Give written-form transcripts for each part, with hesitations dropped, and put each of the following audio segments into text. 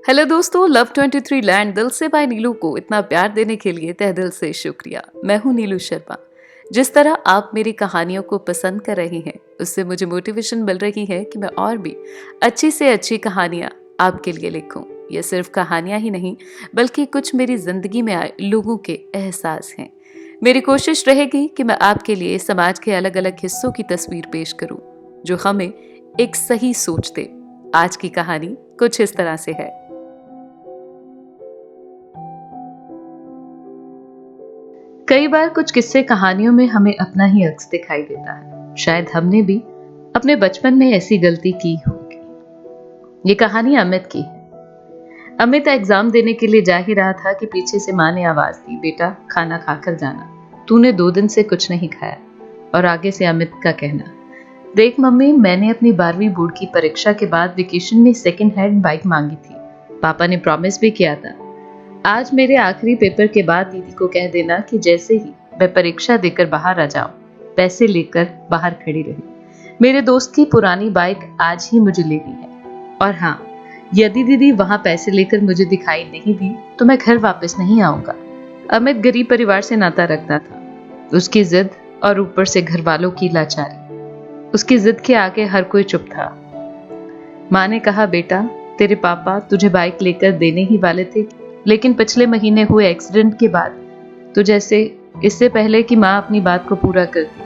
Hello दोस्तों, love 23 land दिल से बाय नीलू को इतना प्यार देने के लिए तहे दिल से शुक्रिया। मैं हूं नीलू शर्मा। जिस तरह आप मेरी कहानियों को पसंद कर रही हैं, उससे मुझे मोटिवेशन मिल रही है कि मैं और भी अच्छी से अच्छी कहानियां आपके लिए लिखूं। ये सिर्फ कहानियां ही नहीं, बल्कि कुछ मेरी जिंदगी में आए लोगों के एहसास हैं। मेरी कोशिश रहेगी कि मैं आपके लिए समाज के अलग अलग हिस्सों की तस्वीर पेश करूं, जो हमें एक सही सोच दे। आज की कहानी कुछ इस तरह से है। कई बार कुछ किस्से कहानियों में हमें अपना ही अक्स दिखाई देता है। शायद हमने भी अपने बचपन में ऐसी गलती की होगी। ये कहानी अमित की है। अमित एग्जाम देने के लिए जा ही रहा था कि पीछे से माँ ने आवाज दी, बेटा खाना खाकर जाना, तूने 2 दिन से कुछ नहीं खाया। और आगे से अमित का कहना, देख मम्मी, मैंने अपनी 12वीं बोर्ड की परीक्षा के बाद वेकेशन में सेकेंड हैंड बाइक मांगी थी। पापा ने प्रॉमिस भी किया था, आज मेरे आखिरी पेपर के बाद दीदी को कह देना कि जैसे ही मैं परीक्षा देकर बाहर आ जाऊं, पैसे लेकर बाहर खड़ी रही। मेरे दोस्त की पुरानी बाइक आज ही मुझे लेनी है। और हाँ, यदि दीदी वहां पैसे लेकर मुझे दिखाई नहीं दी तो मैं घर वापस नहीं आऊंगा। अमित गरीब परिवार से नाता रखता था। उसकी जिद और ऊपर से घर वालों की लाचारी, उसकी जिद के आगे हर कोई चुप था। माँ ने कहा, बेटा तेरे पापा तुझे बाइक लेकर देने ही वाले थे, लेकिन पिछले महीने हुए एक्सीडेंट के बाद तो जैसे इससे पहले कि माँ अपनी बात को पूरा करती।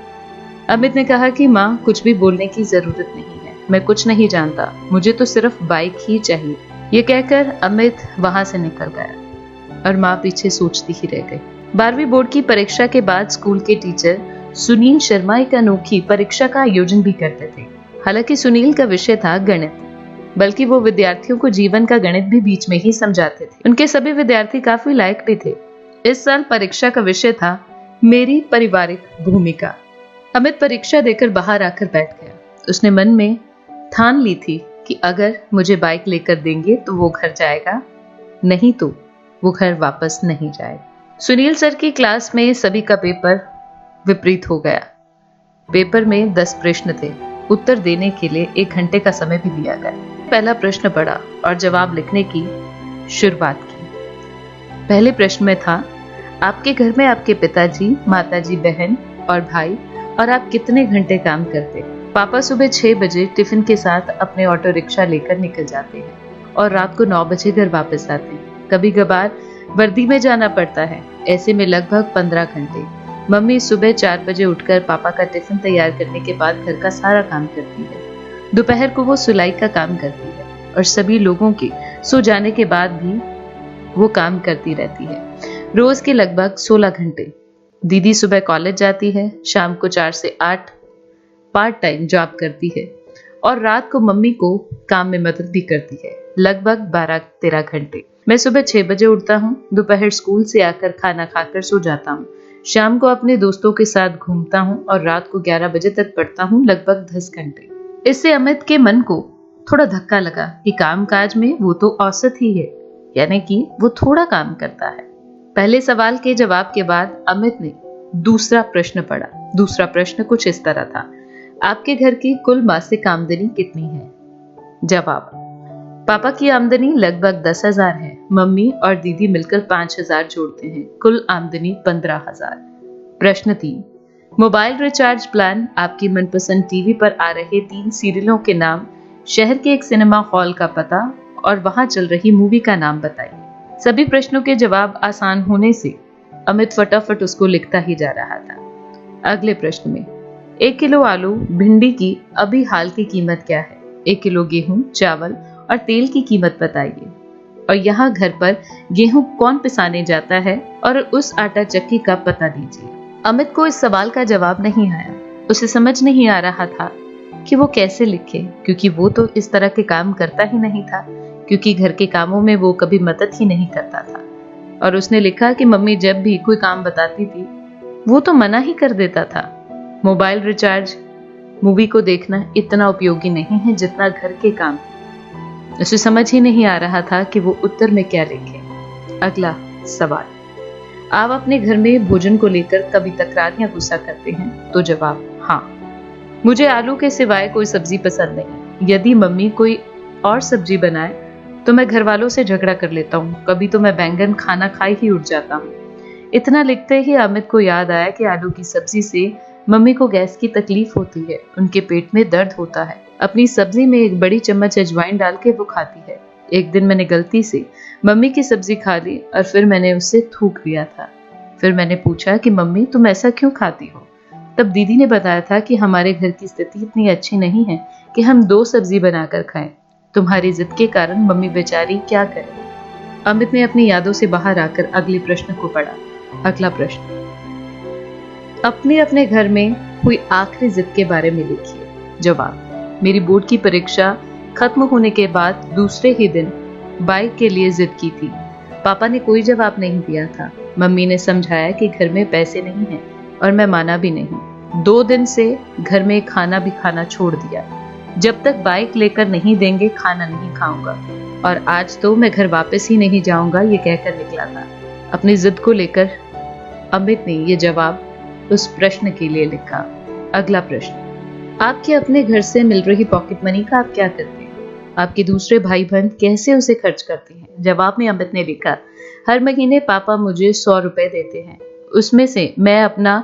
अमित ने कहा कि माँ कुछ भी बोलने की जरूरत नहीं है, मैं कुछ नहीं जानता, मुझे तो सिर्फ बाइक ही चाहिए। ये कहकर अमित वहां से निकल गया और माँ पीछे सोचती ही रह गई। 12वीं बोर्ड की परीक्षा के बाद स्कूल के टीचर सुनील शर्मा एक अनोखी परीक्षा का आयोजन भी करते थे। हालांकि सुनील का विषय था गणित, बल्कि वो विद्यार्थियों को जीवन का गणित भी बीच में ही समझाते थे। उनके सभी विद्यार्थी काफी लायक भी थे। इस साल परीक्षा का विषय था मेरी पारिवारिक भूमिका। अमित परीक्षा देकर बाहर आकर बैठ गया। उसने मन में ठान ली थी कि अगर मुझे बाइक लेकर देंगे तो वो घर जाएगा, नहीं तो वो घर वापस नहीं जाएगा। सुनील सर की क्लास में सभी का पेपर विपरीत हो गया। पेपर में 10 प्रश्न थे। उत्तर देने के लिए 1 घंटे का समय भी दिया गया। पहला प्रश्न पढ़ा और जवाब लिखने की शुरुआत की। पहले प्रश्न में था, आपके घर में आपके पिताजी, माताजी, बहन और भाई और आप कितने घंटे काम करते? पापा सुबह 6 बजे टिफिन के साथ अपने ऑटो रिक्शा लेकर निकल जाते हैं और रात को 9 बजे घर वापस आते हैं। कभी कभार वर्दी में जाना पड़ता है, ऐसे में लगभग 15 घंटे। मम्मी सुबह 4 बजे उठकर पापा का टिफिन तैयार करने के बाद घर का सारा काम करती है। दोपहर को वो सिलाई का काम करती है और सभी लोगों के सो जाने के बाद भी वो काम करती रहती है। रोज के लगभग 16 घंटे। दीदी सुबह कॉलेज जाती है, शाम को 4 से 8 पार्ट टाइम जॉब करती है और रात को मम्मी को काम में मदद भी करती है। लगभग 12-13 घंटे। मैं सुबह 6 बजे उठता हूँ, दोपहर स्कूल से आकर खाना खाकर सो जाता हूँ, शाम को अपने दोस्तों के साथ घूमता हूँ और रात को 11 बजे तक पढ़ता हूँ, लगभग 10 घंटे। इससे अमित के मन को थोड़ा धक्का लगा कि कामकाज में वो तो औसत ही है, यानी कि वो थोड़ा काम करता है। पहले सवाल के जवाब के बाद अमित ने दूसरा प्रश्न पढ़ा। दूसरा प्रश्न कुछ इस तरह था, आपके घर की कुल मासिक आमदनी कितनी है? जवाब, पापा की आमदनी लगभग 10,000 है, मम्मी और दीदी मिलकर 5,000 जोड़ते हैं, कुल आमदनी 15,000। प्रश्न 3, मोबाइल रिचार्ज प्लान, आपकी मनपसंद टीवी पर आ रहे 3 सीरियलों के नाम, शहर के एक सिनेमा हॉल का पता और वहां चल रही मूवी का नाम बताइए। सभी प्रश्नों के जवाब आसान होने से अमित फटाफट उसको लिखता ही जा रहा था। अगले प्रश्न में, 1 किलो आलू भिंडी की अभी हाल की कीमत क्या है? 1 किलो गेहूं, चावल और तेल की कीमत बताइए। और यहाँ घर पर गेहूं कौन पिसाने जाता है और उस आटा चक्की का पता दीजिए। अमित को इस सवाल का जवाब नहीं आया। उसे समझ नहीं आ रहा था कि वो कैसे लिखे, क्योंकि वो तो इस तरह के काम करता ही नहीं था, क्योंकि घर के कामों में वो कभी मदद ही नहीं करता था। और उसने लिखा कि मम्मी जब भी कोई काम बताती थी वो तो मना ही कर देता था। मोबाइल रिचार्ज, मूवी को देखना इतना उपयोगी नहीं है जितना घर के काम। उसे समझ ही नहीं आ रहा था कि वो उत्तर में क्या लिखे। अगला सवाल, आप अपने घर में भोजन को लेकर कभी तकरार या गुस्सा करते हैं? तो जवाब, हाँ, मुझे आलू के सिवाय कोई सब्जी पसंद नहीं। यदि मम्मी कोई और सब्जी बनाए तो मैं घर वालों से झगड़ा कर लेता हूँ, कभी तो मैं बैंगन खाना खाई ही उठ जाता हूँ। इतना लिखते ही अमित को याद आया कि आलू की सब्जी से मम्मी को गैस की तकलीफ होती है, उनके पेट में दर्द होता है। अपनी सब्जी में एक बड़ी चम्मच अजवाइन डाल के वो खाती है। एक दिन मैंने गलती से मम्मी की सब्जी खा ली और फिर मैंने उससे थूक दिया था। फिर मैंने पूछा कि मम्मी तुम ऐसा क्यों खाती हो? तब दीदी ने बताया था कि हमारे घर की स्थिति इतनी अच्छी नहीं है कि हम 2 सब्जी बनाकर खाएं। तुम्हारी जिद के कारण मम्मी बेचारी क्या करे। अमित ने अपनी यादों से बाहर आकर अगले प्रश्न को पढ़ा। अगला प्रश्न, अपने अपने घर में हुई आखिरी जिद के बारे में लिखिए। जवाब, मेरी बोर्ड की परीक्षा खत्म होने के बाद दूसरे ही दिन बाइक के लिए जिद की थी। पापा ने कोई जवाब नहीं दिया था। मम्मी ने समझाया कि घर में पैसे नहीं हैं और मैं माना भी नहीं। 2 दिन से घर में खाना भी खाना छोड़ दिया। जब तक बाइक लेकर नहीं देंगे खाना नहीं खाऊंगा, और आज तो मैं घर वापस ही नहीं जाऊंगा, ये कहकर निकला था। अपनी जिद को लेकर अमित ने ये जवाब उस प्रश्न के लिए लिखा। अगला प्रश्न, आपके अपने घर से मिल रही पॉकेट मनी का आप क्या करते हैं? आपके दूसरे भाई बहन कैसे उसे खर्च करते हैं? जवाब में अमित ने लिखा, हर महीने पापा मुझे 100 रुपए देते हैं, उसमें से मैं अपना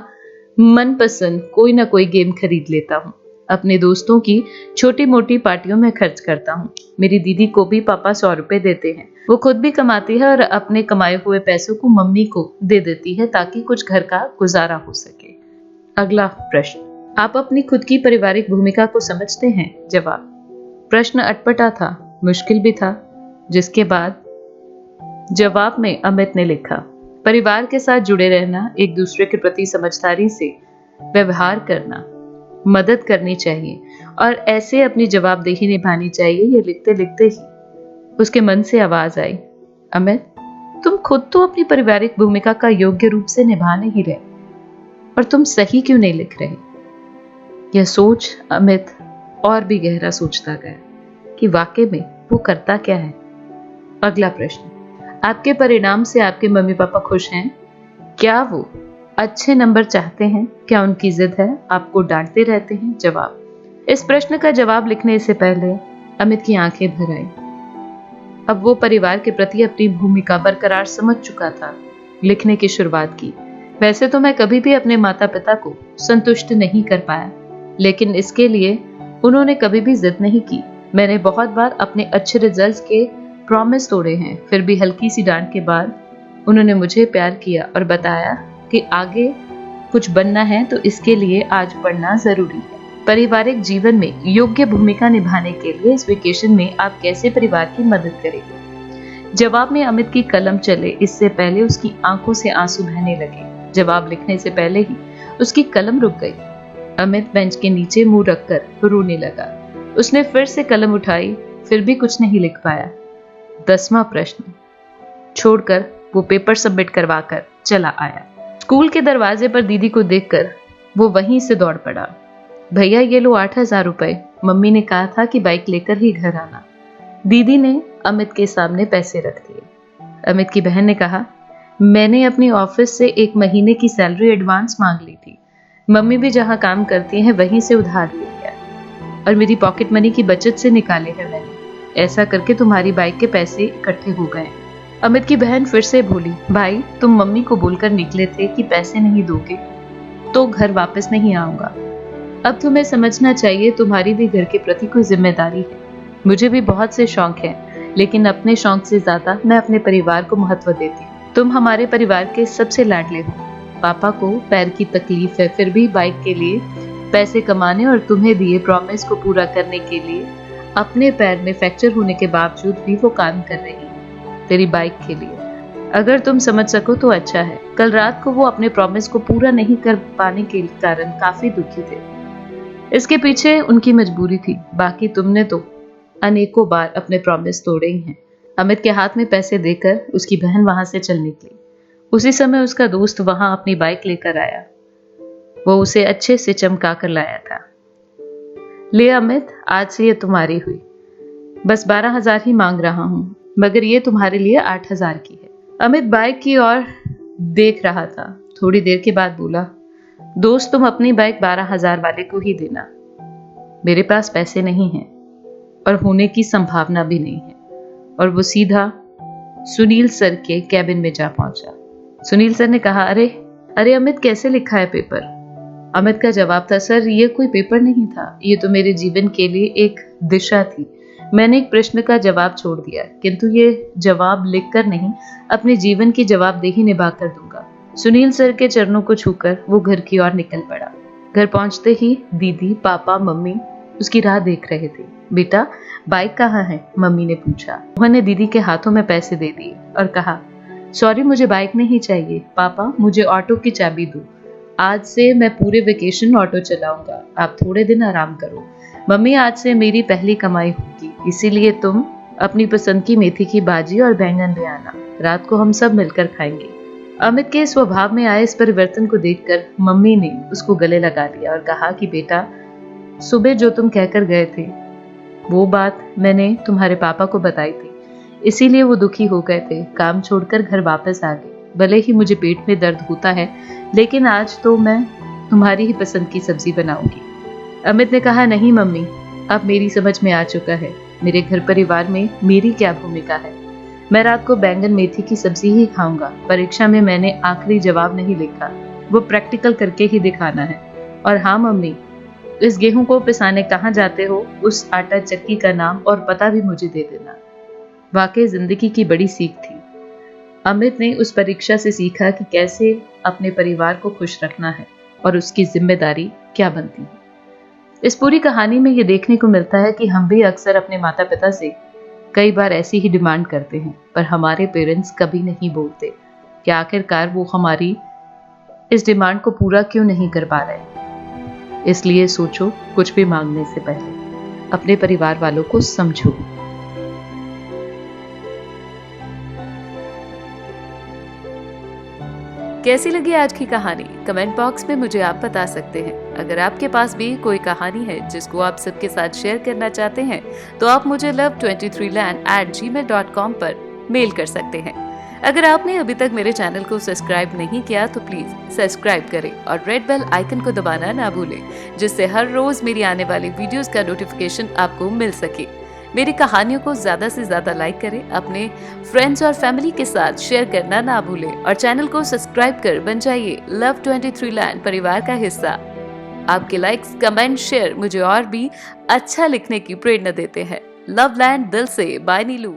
मनपसंद कोई ना कोई गेम खरीद लेता हूँ। अपने दोस्तों की छोटी मोटी पार्टियों में खर्च करता हूँ। मेरी दीदी को भी पापा 100 रुपए देते हैं। वो खुद भी कमाती है और अपने कमाए हुए पैसों को मम्मी को दे देती है ताकि कुछ घर का गुजारा हो सके। अगला प्रश्न, आप अपनी खुद की पारिवारिक भूमिका को समझते हैं? जवाब, प्रश्न अटपटा था, मुश्किल भी था। जिसके बाद जवाब में अमित ने लिखा, परिवार के साथ जुड़े रहना, एक दूसरे के प्रति समझदारी से व्यवहार करना, मदद करनी चाहिए और ऐसे अपनी जवाबदेही निभानी चाहिए। ये लिखते लिखते ही उसके मन से आवाज आई, अमित तुम खुद तो अपनी पारिवारिक भूमिका का योग्य रूप से निभा नहीं रहे, और तुम सही क्यों नहीं लिख रहे? यह सोच अमित और भी गहरा सोचता गया कि वाकई में वो करता क्या है। अगला प्रश्न, आपके परिणाम से आपके मम्मी पापा खुश हैं? क्या वो अच्छे नंबर चाहते हैं? क्या उनकी जिद है? आपको डांटते रहते हैं? जवाब, इस प्रश्न का जवाब लिखने से पहले अमित की आंखें भर आई। अब वो परिवार के प्रति अपनी भूमिका बरकरार समझ चुका था। लिखने की शुरुआत की, वैसे तो मैं कभी भी अपने माता पिता को संतुष्ट नहीं कर पाया, लेकिन इसके लिए उन्होंने कभी भी जिद नहीं की। मैंने बहुत बार अपने अच्छे रिजल्ट्स के प्रॉमिस तोड़े हैं, फिर भी हल्की सी डांट के बाद उन्होंने मुझे प्यार किया और बताया कि आगे कुछ बनना है तो इसके लिए आज पढ़ना जरूरी है। पारिवारिक जीवन में योग्य भूमिका निभाने के लिए इस वेकेशन में आप कैसे परिवार की मदद करेंगे? जवाब में अमित की कलम चले इससे पहले उसकी आंखों से आंसू बहने लगे। जवाब लिखने से पहले ही उसकी कलम रुक गई। अमित बेंच के नीचे मुंह रखकर रोने लगा। उसने फिर से कलम उठाई, फिर भी कुछ नहीं लिख पाया। 10वां प्रश्न छोड़कर वो पेपर सबमिट करवाकर चला आया। स्कूल के दरवाजे पर दीदी को देखकर वो वहीं से दौड़ पड़ा। भैया ये लो 8,000 रुपए, मम्मी ने कहा था कि बाइक लेकर ही घर आना। दीदी ने अमित के सामने पैसे रख दिए। अमित की बहन ने कहा, मैंने अपनी ऑफिस से 1 महीने की सैलरी एडवांस मांग ली थी। मम्मी भी जहाँ काम करती हैं वहीं से उधार ले लिया और मेरी पॉकेट मनी की बचत से निकाले हैं मैंने। ऐसा करके तुम्हारी बाइक के पैसे इकट्ठे हो गए। अमित की बहन फिर से बोली, भाई तुम मम्मी को बोलकर निकले थे कि पैसे नहीं दोगे तो घर वापस नहीं आऊंगा। अब तुम्हें समझना चाहिए तुम्हारी भी घर के प्रति कोई जिम्मेदारी है। मुझे भी बहुत से शौक हैं, लेकिन अपने शौक से ज्यादा मैं अपने परिवार को महत्व देती हूँ। तुम हमारे परिवार के सबसे लाडले हो। पापा को पैर की तकलीफ है, फिर भी बाइक के लिए पैसे कमाने और तुम्हें दिए प्रॉमिस को पूरा करने के लिए अपने पैर में फ्रैक्चर होने के बावजूद भी वो काम कर रही है तेरी बाइक के लिए। अगर तुम समझ सको तो अच्छा है। कल रात को वो अपने प्रॉमिस को पूरा नहीं कर पाने के कारण काफी दुखी थे। इसके पीछे उनकी मजबूरी थी, बाकी तुमने तो अनेकों बार अपने प्रॉमिस तोड़े ही हैं। अमित के हाथ में पैसे देकर उसकी बहन वहां से चल निकली। उसी समय उसका दोस्त वहां अपनी बाइक लेकर आया। वो उसे अच्छे से चमका कर लाया था। ले अमित, आज से ये तुम्हारी हुई। बस 12,000 ही मांग रहा हूं, मगर ये तुम्हारे लिए 8,000 की है। अमित बाइक की ओर देख रहा था। थोड़ी देर के बाद बोला, दोस्त तुम अपनी बाइक 12,000 वाले को ही देना। मेरे पास पैसे नहीं हैं और होने की संभावना भी नहीं है। और वो सीधा सुनील सर के कैबिन में जा पहुंचा। सुनील सर ने कहा, अरे अरे अमित, कैसे लिखा है पेपर? अमित का जवाब था, सर ये कोई पेपर नहीं था, ये तो मेरे जीवन के लिए एक दिशा थी। मैंने एक प्रश्न का जवाब छोड़ दिया, किंतु ये जवाब लिखकर नहीं, अपने जीवन की जवाबदेही निभा कर दूंगा। सुनील सर के चरणों को छूकर वो घर की ओर निकल पड़ा। घर पहुंचते ही दीदी, पापा, मम्मी उसकी राह देख रहे थे। बेटा, बाइक कहाँ है? मम्मी ने पूछा। मोहन ने दीदी के हाथों में पैसे दे दिए और कहा, सॉरी, मुझे बाइक नहीं चाहिए। पापा, मुझे ऑटो की चाबी दो। आज से मैं पूरे वेकेशन ऑटो चलाऊंगा, आप थोड़े दिन आराम करो। मम्मी, आज से मेरी पहली कमाई होगी, इसीलिए तुम अपनी पसंद की मेथी की भाजी और बैंगन ले आना, रात को हम सब मिलकर खाएंगे। अमित के स्वभाव में आए इस परिवर्तन को देखकर मम्मी ने उसको गले लगा लिया और कहा कि बेटा, सुबह जो तुम कहकर गए थे वो बात मैंने तुम्हारे पापा को बताई थी, इसीलिए वो दुखी हो गए थे, काम छोड़कर घर वापस आ गए। भले ही मुझे पेट में दर्द होता है, लेकिन आज तो मैं तुम्हारी ही पसंद की सब्जी बनाऊंगी। अमित ने कहा, नहीं मम्मी, अब मेरी समझ में आ चुका है, मेरे घर परिवार में मेरी क्या भूमिका है। मैं रात को बैंगन मेथी की सब्जी ही खाऊंगा। परीक्षा में मैंने आखिरी जवाब नहीं लिखा, वो प्रैक्टिकल करके ही दिखाना है। और हाँ मम्मी, इस गेहूं को पिसाने कहाँ जाते हो, उस आटा चक्की का नाम और पता भी मुझे दे देना। वाकई जिंदगी की बड़ी सीख थी। अमित ने उस परीक्षा से सीखा कि कैसे अपने परिवार को खुश रखना है और उसकी जिम्मेदारी क्या बनती है। इस पूरी कहानी में ये देखने को मिलता है कि हम भी अक्सर अपने माता पिता से कई बार ऐसी ही डिमांड करते हैं, पर हमारे पेरेंट्स कभी नहीं बोलते कि आखिरकार वो हमारी इस डिमांड को पूरा क्यों नहीं कर पा रहे। इसलिए सोचो, कुछ भी मांगने से पहले अपने परिवार वालों को समझो। कैसी लगी आज की कहानी? कमेंट बॉक्स में मुझे आप बता सकते हैं। अगर आपके पास भी कोई कहानी है जिसको आप सबके साथ शेयर करना चाहते हैं तो आप मुझे love23land@gmail.com पर मेल कर सकते हैं। अगर आपने अभी तक मेरे चैनल को सब्सक्राइब नहीं किया तो प्लीज सब्सक्राइब करें और रेड बेल आइकन को दबाना ना भूलें, जिससे हर रोज मेरी आने वाली वीडियोस का नोटिफिकेशन आपको मिल सके। मेरी कहानियों को ज्यादा से ज्यादा लाइक करें, अपने फ्रेंड्स और फैमिली के साथ शेयर करना ना भूलें और चैनल को सब्सक्राइब कर बन जाइए लव23 लैंड परिवार का हिस्सा। आपके लाइक्स, कमेंट, शेयर मुझे और भी अच्छा लिखने की प्रेरणा देते हैं। लव लैंड दिल से, बाय नीलू।